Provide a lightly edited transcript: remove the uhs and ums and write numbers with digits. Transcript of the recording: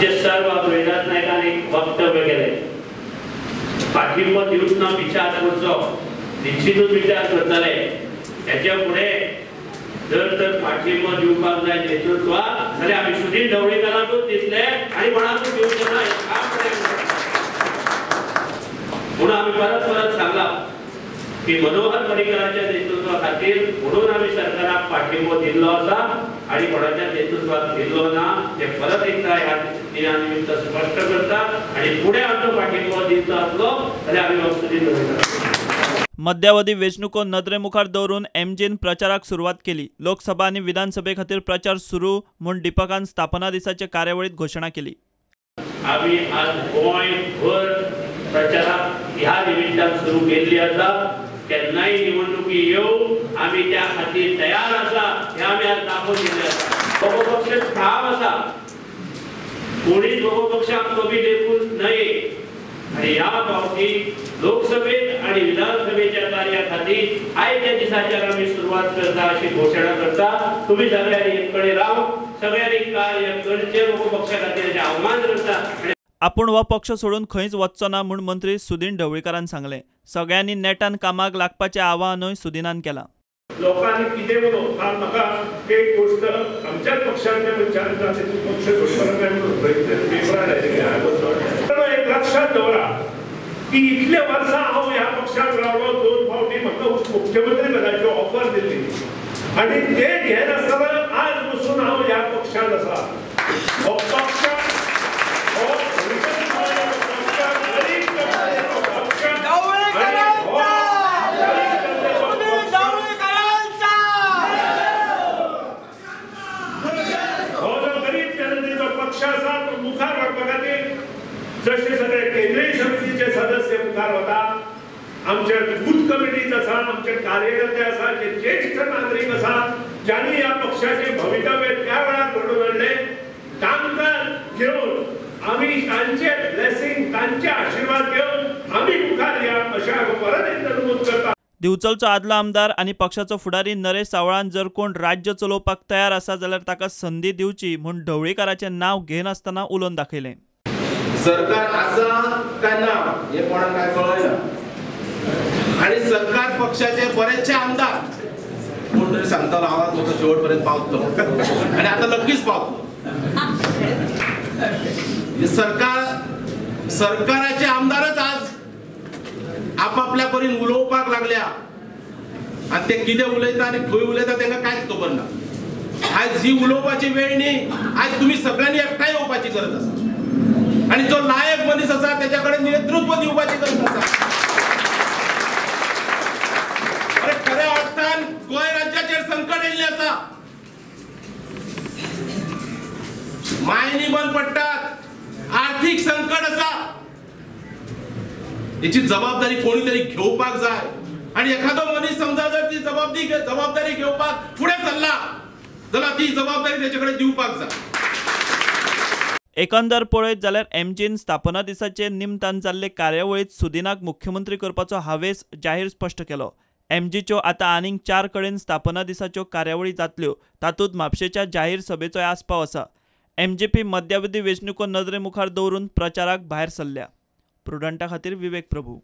आमचे सर्व रोहिदास नायकांनी वक्तव्य केले। पाठिंबा दिवचना विचार करचो निश्चितच विचार करतले। त्याच्या पुढे जर तर पाठिंबा दिवपाक जाय नेतृत्वाक जाल्यार आमी सुदीन ढवळीकरांकूच दितले आणि कोणाकूच दिवचे ना म्हणून आमी परत सांगला की मनोहर पर्रीकरांच्या नेतृत्वा खातीर म्हणून आमी सरकाराक पाठिंबो दिल्लो आसा आणि कोणाच्या नेतृत्वाक दिल्लो ना हे परत एकदा ह्या दिना निमित्त स्पष्ट करता आणि पुढे आमचो पाठिंबो दिवचो आसलो जाल्यार आमी सुदीन ढवळीकर। मध्यावधी वेंचणुको नदरेमुखार दवरून एमजीन प्रचाराक सुरवात केली। लोकसभा आणि विधानसभे खातीर प्रचार सुरू म्हूण दीपकान स्थापना दिसाचे कार्यावळीत घोषणा केली। आम्ही आज गोंयभर प्रचाराक ह्या निमित्तान सुरू केल्ली आसा। केन्नाय निवडणुकी येवं आमी त्या खातीर तयार आसा हे आमी आज दाखोवन दिल्लें आसा। दोगो पक्ष ठाम आसा, कोणीच दोगो पक्षाक कमी लेखून न्हय आणि ह्या फावटी लोकसभेत आणि विधानसभेच्या कार्या खातीर आयच्या दिसाच्यान आमी सुरवात करता अशी घोषणा करता। तुम्ही सगळ्यांनी एक कडेन रावन सगळ्यांनी कार्य करचें दोगो पक्षा खातीर आव्हान करता। आपूण हो पक्ष सोडून खंयच वचचो ना म्हूण मंत्री सुदीन ढवळीकरान सांगलें। सगळ्यांनी नेटान कामाक लागपाचें आवाहनूय सुदीनान केलां। लोकांनी कितें म्हणून काल म्हाका एक गोष्ट आमच्याच पक्षांतल्या मनशान पक्ष सोडपाक काय म्हणून पेपरार आयिल्लें एक लक्षात दवरा की इतले वर्सां हांव ह्या पक्षांत रावलो। 2 फावटी म्हाका मुख्यमंत्री पदाची ऑफर दिल्ली आनी ते घेन आसतना आज पसून हांव ह्या पक्षांत आसा। हो पक्ष मुखार वाडपा खातीर जशे सगळे केंद्रीय समितीचे सदस्य मुखार वता, आमचे बूथ कमिटीज आसा, आमचे कार्यकर्ते आसा, जे ज्येष्ठ नागरिक आसा ज्यांनी या पक्षाचे भवितव्य त्या वेळार घडोवन हाडले, तांकां घेवन आमी तांचे ब्लेसिंग तांचे आशीर्वाद घेवन आमी मुखार या अशा परत एकदा नमूद करता। दिवचलचो आदलो आमदार आणि पक्षाचो फुडारी नरेश सावळान जर कोण राज्य चलोवपाक तयार आसा जाल्यार ताका संधी दिवची म्हूण ढवळीकराचें नांव घेन आसतना उलोवन दाखयलें। सरकार आसा काय ना हे कोणाक काय कळना आणि सरकार पक्षाचे बरेचशे आमदार कोण तरी सांगतालो आवाज म्हाका शेवटपर्यंत पावतलो आणि आता नक्कीच पावतलो। सरकाराचे आमदारच आज आपापल्या परीन उलोवपाक लागल्या आणि ते कितें उलयता आणि खंय उलयता तांकां कांयच खबर ना। आज ही उलोवपाची वेळ न्ही, आज तुम्ही सगळ्यांनी एकठांय येवपाची गरज आसा आणि जो लायक मनीस आसा त्याच्या कडेन नेतृत्व दिवपाची गरज आसा। अरे खऱ्या अर्थान गोंय राज्याचेर संकट येयल्लें आसा। मायनी बंद पडटात, आर्थिक संकट आसा, याची जबाबदारी कोणीतरी घेवपाक जाय आणि एखादो मनीस समजा जर ती जबाबदारी घेवपाक फुडें सरला जाल्यार ती जबाबदारी तेचेकडे दिवपाक जाय। एकंदर पळयत जाल्यार एमजीन स्थापना दिसाचे निमतान जाल्ले कार्यावळीत सुदीनाक मुख्यमंत्री करपाचो हावेस जाहीर स्पश्ट केलो। एमजीच्यो आतां आनीक 4 कडेन स्थापना दिसाच्यो कार्यावळी जातल्यो, तातूंत म्हापशेच्या जाहीर सभेचोय आस्पाव आसा। एमजीपी मध्यावधी वेंचणुको नदरे मुखार दवरून प्रचाराक भायर सरल्या। प्रुडंटा खातीर विवेक प्रभू।